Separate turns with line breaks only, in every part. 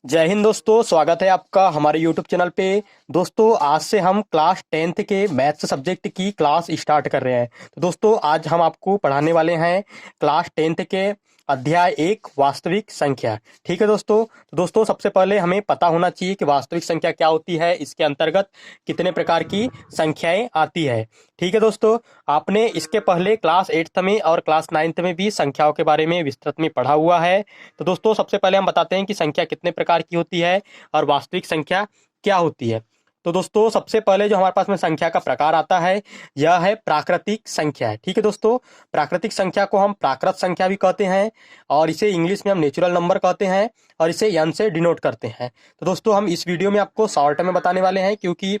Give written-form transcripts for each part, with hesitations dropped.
जय हिंद दोस्तों, स्वागत है आपका हमारे यूट्यूब चैनल पे। दोस्तों, आज से हम क्लास 10th के मैथ्स सब्जेक्ट की क्लास स्टार्ट कर रहे हैं। तो दोस्तों, आज हम आपको पढ़ाने वाले हैं क्लास 10th के अध्याय 1 वास्तविक संख्या। ठीक है दोस्तों। तो दोस्तों, सबसे पहले हमें पता होना चाहिए कि वास्तविक संख्या क्या होती है, इसके अंतर्गत कितने प्रकार की संख्याएं आती है। ठीक है दोस्तों, आपने इसके पहले क्लास 8th में और क्लास 9th में भी संख्याओं के बारे में विस्तृत में पढ़ा हुआ है। तो दोस्तों, सबसे पहले हम बताते हैं कि संख्या कितने प्रकार की होती है और वास्तविक संख्या क्या होती है। तो दोस्तों, सबसे पहले जो हमारे पास में संख्या का प्रकार आता है, यह है प्राकृतिक संख्या। ठीक है दोस्तों, प्राकृतिक संख्या को हम प्राकृत संख्या भी कहते हैं और इसे इंग्लिश में हम नेचुरल नंबर कहते हैं और इसे एन से डिनोट करते हैं। तो दोस्तों, हम इस वीडियो में आपको शॉर्ट में बताने वाले हैं, क्योंकि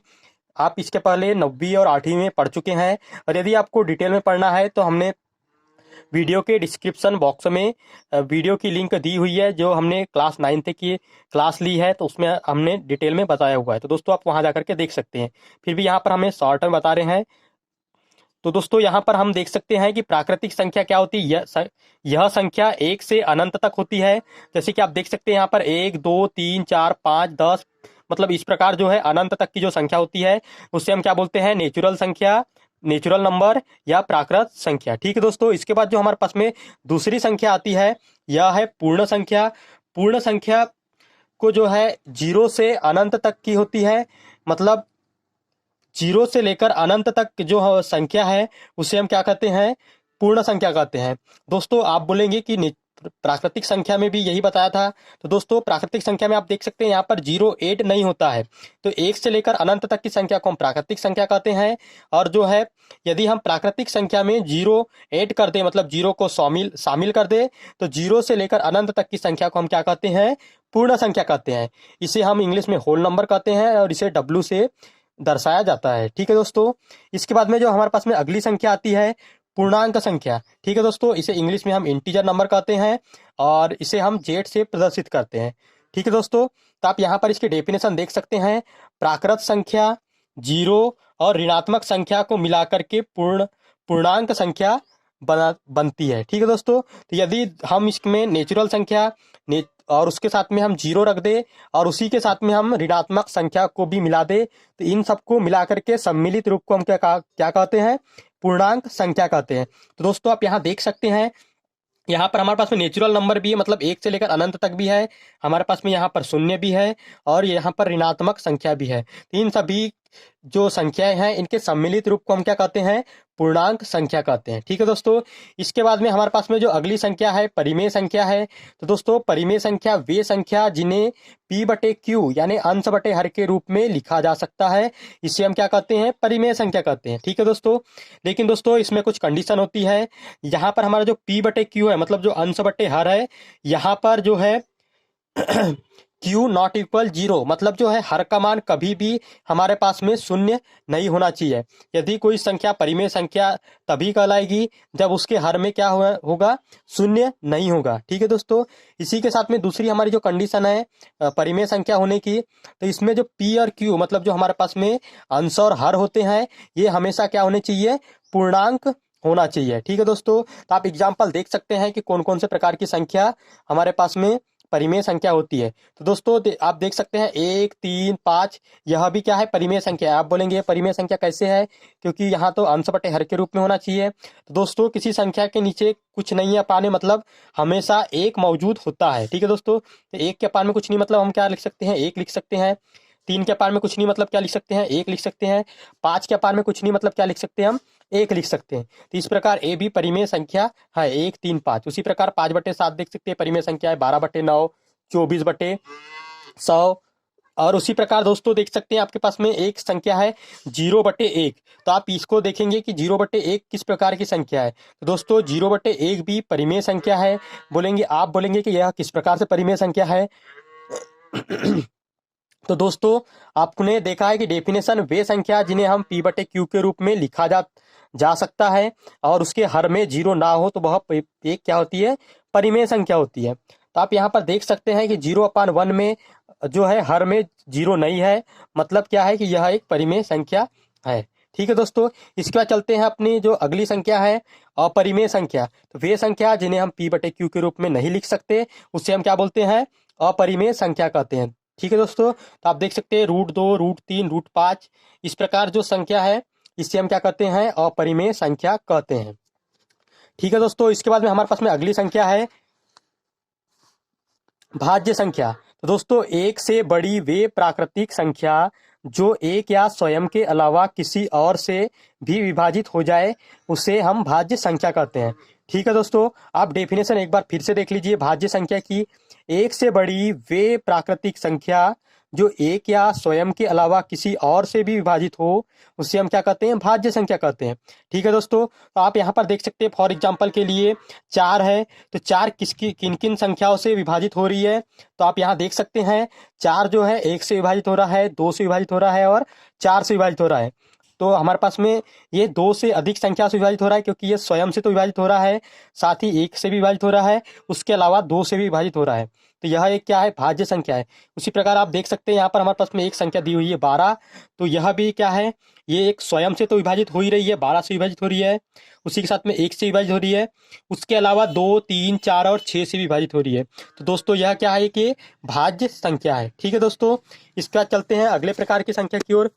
आप इसके पहले 9वीं और 8वीं में पढ़ चुके हैं। और यदि आपको डिटेल में पढ़ना है तो हमने वीडियो के डिस्क्रिप्शन बॉक्स में वीडियो की लिंक दी हुई है, जो हमने क्लास 9th की क्लास ली है, तो उसमें हमने डिटेल में बताया हुआ है। तो दोस्तों, आप वहां जाकर के देख सकते हैं। फिर भी यहाँ पर हमें शॉर्ट में बता रहे हैं। तो दोस्तों, यहाँ पर हम देख सकते हैं कि प्राकृतिक संख्या क्या होती है। यह संख्या 1 से अनंत तक होती है। जैसे कि आप देख सकते हैं यहाँ पर 1 2 3 4 5 10, मतलब इस प्रकार जो है अनंत तक की जो संख्या होती है उससे हम क्या बोलते हैं, नेचुरल संख्या, नेचुरल नंबर या प्राकृत संख्या। ठीक है दोस्तों, इसके बाद जो हमारे पास में दूसरी संख्या आती है, यह है पूर्ण संख्या। पूर्ण संख्या को जो है 0 से अनंत तक की होती है, मतलब 0 से लेकर अनंत तक जो संख्या है उसे हम क्या कहते हैं, पूर्ण संख्या कहते हैं। दोस्तों, आप बोलेंगे कि प्राकृतिक संख्या में भी यही बताया था। तो दोस्तों, प्राकृतिक संख्या में आप देख सकते हैं यहाँ पर 0 8 नहीं होता है। तो 1 से लेकर अनंत तक की संख्या को हम प्राकृतिक संख्या कहते हैं। और जो है, यदि हम प्राकृतिक संख्या में 0 8 कर दे, मतलब 0 को शामिल कर दे, तो 0 से लेकर अनंत तक की संख्या को हम क्या कहते हैं, पूर्ण संख्या कहते हैं। इसे हम इंग्लिश में होल नंबर कहते हैं और इसे W से दर्शाया जाता है। ठीक है दोस्तों, इसके बाद में जो हमारे पास में अगली संख्या आती है, पूर्णांक संख्या। ठीक है दोस्तों, इसे इंग्लिश में हम इंटीजर नंबर कहते हैं और इसे हम जेड से प्रदर्शित करते हैं। ठीक है दोस्तों, तो आप यहाँ पर इसकी डेफिनेशन देख सकते हैं। प्राकृत संख्या, जीरो और ऋणात्मक संख्या को मिलाकर के पूर्णांक संख्या बनती है। ठीक है दोस्तों, तो यदि हम इसमें नेचुरल संख्या और उसके साथ में हम 0 रख दे और उसी के साथ में हम ऋणात्मक संख्या को भी मिला दे, तो इन सबको मिलाकर के सम्मिलित रूप को हम क्या कहते हैं, पूर्णांक संख्या कहते हैं। तो दोस्तों, आप यहाँ देख सकते हैं, यहाँ पर हमारे पास में नेचुरल नंबर भी है, मतलब 1 से लेकर अनंत तक भी है। हमारे पास में यहाँ पर शून्य भी है और यहाँ पर ऋणात्मक संख्या भी है। तो इन सभी जो संख्याएं हैं, इनके सम्मिलित रूप को हम क्या कहते हैं, पूर्णांक संख्या कहते हैं। ठीक है दोस्तों, इसके बाद में हमारे पास में जो अगली संख्या है, परिमेय संख्या है। तो दोस्तों, परिमेय संख्या वे संख्या जिन्हें P/Q यानी अंश बटे हर के रूप में लिखा जा सकता है, इसे हम क्या कहते हैं, परिमेय संख्या कहते हैं। ठीक है दोस्तों, लेकिन दोस्तों इसमें कुछ कंडीशन होती है। यहाँ पर हमारा जो P/Q है, मतलब जो अंश बटे हर है, यहाँ पर जो है Q नॉट इक्वल 0, मतलब जो है हर का मान कभी भी हमारे पास में शून्य नहीं होना चाहिए। यदि कोई संख्या परिमेय संख्या तभी कहलाएगी जब उसके हर में क्या होगा, शून्य नहीं होगा। ठीक है दोस्तों, इसी के साथ में दूसरी हमारी जो कंडीशन है परिमेय संख्या होने की, तो इसमें जो P और Q, मतलब जो हमारे पास में अंश और हर होते हैं, ये हमेशा क्या होने चाहिए, पूर्णांक होना चाहिए। ठीक है दोस्तों, तो आप एग्जाम्पल देख सकते हैं कि कौन कौन से प्रकार की संख्या हमारे पास में परिमेय संख्या होती है। तो दोस्तों, आप देख सकते हैं 1 3 5, यह भी क्या है, परिमेय संख्या है। आप बोलेंगे ये परिमेय संख्या कैसे है, क्योंकि यहाँ तो अंश बटे हर के रूप में होना चाहिए। तो दोस्तों, किसी संख्या के नीचे कुछ नहीं है पाने, मतलब हमेशा एक मौजूद होता है। ठीक है दोस्तों, तो 1 के पान में कुछ नहीं, मतलब हम क्या लिख सकते हैं, 1 लिख सकते हैं। 3 के पान में कुछ नहीं, मतलब क्या लिख सकते हैं, 1 लिख सकते हैं। 5 के पान में कुछ नहीं, मतलब क्या लिख सकते हैं, हम 1 लिख सकते हैं। तो इस प्रकार ए भी परिमेय संख्या है, 1 3 5। उसी प्रकार 5/7 देख सकते हैं, परिमेय संख्या है। 12/9, 24/100। और उसी प्रकार दोस्तों देख सकते हैं, आपके पास में एक संख्या है 0/1। तो आप इसको देखेंगे कि 0/1 किस प्रकार की संख्या है। तो दोस्तों, 0/1 भी परिमेय संख्या है। आप बोलेंगे कि यह किस प्रकार से परिमेय संख्या है। तो दोस्तों, आपने देखा है कि डेफिनेशन वे संख्या जिन्हें हम P/Q के रूप में लिखा जा सकता है और उसके हर में 0 ना हो, तो वह एक क्या होती है, परिमेय संख्या होती है। तो आप यहाँ पर देख सकते हैं कि 0/1 में जो है हर में 0 नहीं है, मतलब क्या है कि यह एक परिमेय संख्या है। ठीक है दोस्तों, इसके बाद चलते हैं अपनी जो अगली संख्या है, अपरिमेय संख्या। तो वे संख्या जिन्हें हम P/Q के रूप में नहीं लिख सकते, उससे हम क्या बोलते हैं, अपरिमेय संख्या कहते हैं। ठीक है दोस्तों, तो आप देख सकते हैं √2, √3, √5 इस प्रकार जो संख्या है इसे हम क्या कहते हैं, अपरिमेय संख्या कहते हैं। ठीक है दोस्तों, इसके बाद में हमारे पास में अगली संख्या है भाज्य संख्या। तो दोस्तों एक से बड़ी वे प्राकृतिक संख्या जो एक या स्वयं के अलावा किसी और से भी विभाजित हो जाए उसे हम भाज्य संख्या कहते हैं। ठीक है दोस्तों, आप डेफिनेशन एक बार फिर से देख लीजिए भाज्य संख्या की। एक से बड़ी वे प्राकृतिक संख्या जो एक या स्वयं के अलावा किसी और से भी विभाजित हो उसे हम क्या कहते हैं, भाज्य संख्या कहते हैं। ठीक है दोस्तों, तो आप यहाँ पर देख सकते हैं फॉर एग्जाम्पल के लिए 4 है, तो 4 किन किन संख्याओं से विभाजित हो रही है, तो आप यहाँ देख सकते हैं 4 जो है 1 से विभाजित हो रहा है, 2 से विभाजित हो रहा है और 4 से विभाजित हो रहा है। तो हमारे पास में ये 2 से अधिक संख्या से विभाजित हो रहा है क्योंकि ये स्वयं से तो विभाजित हो रहा है, साथ ही 1 से भी विभाजित हो रहा है, उसके अलावा 2 से भी विभाजित हो रहा है। तो यह एक क्या है, भाज्य संख्या है। उसी प्रकार आप देख सकते हैं यहाँ पर हमारे पास में एक संख्या दी हुई है 12, तो यह भी क्या है, ये एक स्वयं से तो विभाजित हो ही रही है, 12 से विभाजित हो रही है, उसी के साथ में 1 से विभाजित हो रही है, उसके अलावा 2, 3, 4 और 6 से विभाजित हो रही है। तो दोस्तों यह क्या है कि भाज्य संख्या है। ठीक है दोस्तों, इसके बाद चलते हैं अगले प्रकार की संख्या की ओर।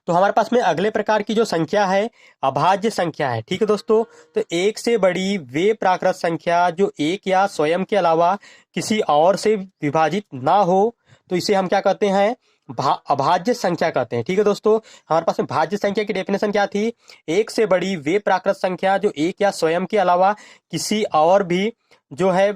तो हमारे पास में अगले प्रकार की जो संख्या है अभाज्य संख्या है। ठीक है दोस्तों, तो एक से बड़ी वे प्राकृत संख्या जो एक या स्वयं के अलावा किसी और से विभाजित ना हो तो इसे हम क्या कहते हैं, अभाज्य संख्या कहते हैं। ठीक है दोस्तों, हमारे पास में भाज्य संख्या की डेफिनेशन क्या थी, एक से बड़ी वे प्राकृत संख्या जो एक या स्वयं के अलावा किसी और भी जो है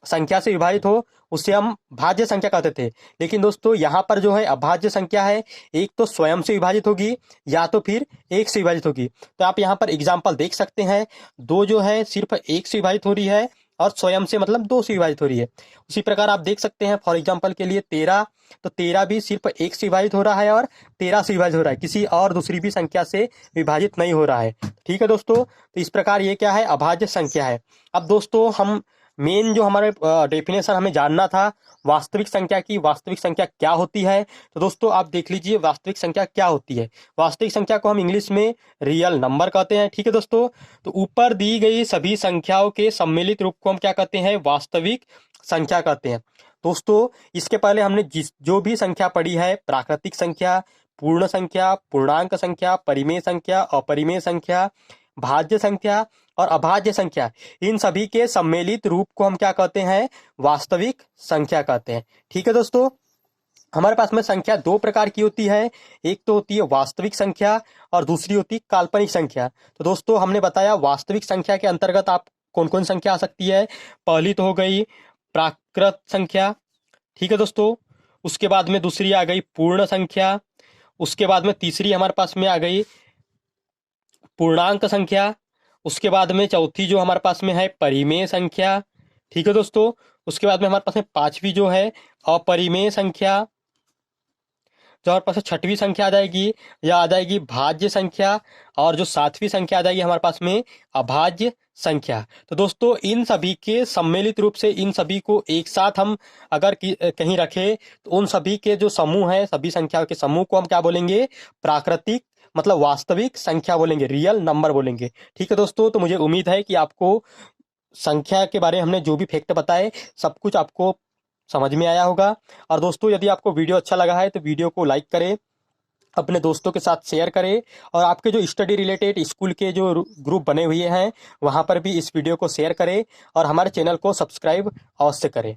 संख्या से विभाजित हो उसे हम भाज्य संख्या कहते थे। लेकिन दोस्तों यहाँ पर जो है अभाज्य संख्या है, एक तो स्वयं से विभाजित होगी या तो फिर 1 से विभाजित होगी। तो आप यहाँ पर एग्जाम्पल देख सकते हैं, 2 जो है सिर्फ 1 से विभाजित हो रही है और स्वयं से मतलब 2 से विभाजित हो रही है। उसी प्रकार आप देख सकते हैं फॉर एग्जाम्पल के लिए 13, तो 13 भी सिर्फ 1 से विभाजित हो रहा है और 13 से विभाजित हो रहा है, किसी और दूसरी भी संख्या से विभाजित नहीं हो रहा है। ठीक है दोस्तों, तो इस प्रकार ये क्या है, अभाज्य संख्या है। अब दोस्तों हम मेन जो हमारे डेफिनेशन हमें जानना था वास्तविक संख्या की, वास्तविक संख्या क्या होती है। तो दोस्तों आप देख लीजिए वास्तविक संख्या क्या होती है। वास्तविक संख्या को हम इंग्लिश में रियल नंबर कहते हैं। ठीक है दोस्तों, तो ऊपर दी गई सभी संख्याओं के सम्मिलित रूप को हम क्या कहते हैं, वास्तविक संख्या कहते हैं। दोस्तों इसके पहले हमने जो भी संख्या पढ़ी है, प्राकृतिक संख्या, पूर्ण संख्या, पूर्णांक संख्या, परिमेय संख्या, अपरिमेय संख्या, भाज्य संख्या और अभाज्य संख्या, इन सभी के सम्मिलित रूप को हम क्या कहते हैं, वास्तविक संख्या कहते हैं। ठीक है दोस्तों, हमारे पास में संख्या 2 प्रकार की होती है, एक तो होती है वास्तविक संख्या और दूसरी होती है काल्पनिक संख्या। तो दोस्तों हमने बताया वास्तविक संख्या के अंतर्गत आप कौन कौन संख्या आ सकती है, पहली तो हो गई प्राकृत संख्या। ठीक है दोस्तों, उसके बाद में दूसरी आ गई पूर्ण संख्या, उसके बाद में तीसरी हमारे पास में आ गई पूर्णांक संख्या, उसके बाद में चौथी जो हमारे पास में है परिमेय संख्या। ठीक है दोस्तों, उसके बाद में हमारे पास में पांचवी जो है अपरिमेय संख्या, जो हमारे पास छठवीं संख्या आ जाएगी या आ जाएगी भाज्य संख्या, और जो सातवीं संख्या आ जाएगी हमारे पास में अभाज्य संख्या। तो दोस्तों इन सभी के सम्मिलित रूप से इन सभी को एक साथ हम अगर कहीं रखें तो उन सभी के जो समूह है, सभी संख्याओं के समूह को हम क्या बोलेंगे, प्राकृतिक मतलब वास्तविक संख्या बोलेंगे, रियल नंबर बोलेंगे। ठीक है दोस्तों, तो मुझे उम्मीद है कि आपको संख्या के बारे में हमने जो भी फैक्ट बताए सब कुछ आपको समझ में आया होगा। और दोस्तों यदि आपको वीडियो अच्छा लगा है तो वीडियो को लाइक करें, अपने दोस्तों के साथ शेयर करें, और आपके जो स्टडी रिलेटेड स्कूल के जो ग्रुप बने हुए हैं वहाँ पर भी इस वीडियो को शेयर करें और हमारे चैनल को सब्सक्राइब अवश्य करें।